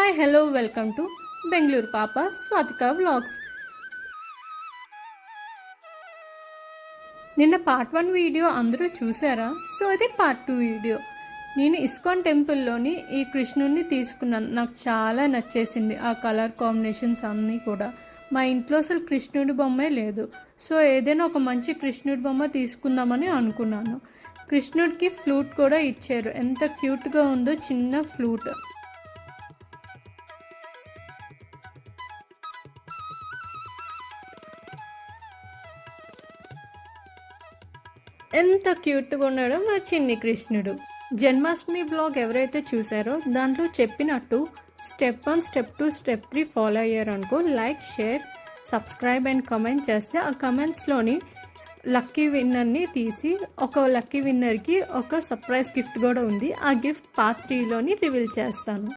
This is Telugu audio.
Hi hello welcome to Bengaluru పాప స్వాతిక వ్లాగ్స్. నిన్న పార్ట్ 1 వీడియో అందరూ చూసారా? సో ఇది పార్ట్ 2 వీడియో. నేను ఇస్కాన్ టెంపుల్లోని ఈ కృష్ణుడిని తీసుకున్నాను. నాకు చాలా నచ్చేసింది ఆ కలర్ కాంబినేషన్స్ అన్నీ కూడా. మా ఇంట్లో అసలు కృష్ణుడి బొమ్మే లేదు. సో ఏదైనా ఒక మంచి కృష్ణుడి బొమ్మ తీసుకుందామని అనుకున్నాను. కృష్ణుడికి ఫ్లూట్ కూడా ఇచ్చారు. ఎంత క్యూట్గా ఉందో, చిన్న ఫ్లూట్. ఎంత క్యూట్గా ఉన్నాడో మన చిన్ని కృష్ణుడు. జన్మాష్టమి బ్లాగ్ ఎవరైతే చూసారో దాంట్లో చెప్పినట్టు స్టెప్ 1, స్టెప్ 2, స్టెప్ 3 ఫాలో అయ్యారనుకో, like, share, subscribe and comment చేస్తే ఆ కమెంట్స్లోని లక్కీ విన్నర్ని తీసి ఒక లక్కీ విన్నర్కి ఒక సర్ప్రైజ్ గిఫ్ట్ కూడా ఉంది. ఆ గిఫ్ట్ పార్ట్ 3లోని రివీల్ చేస్తాను.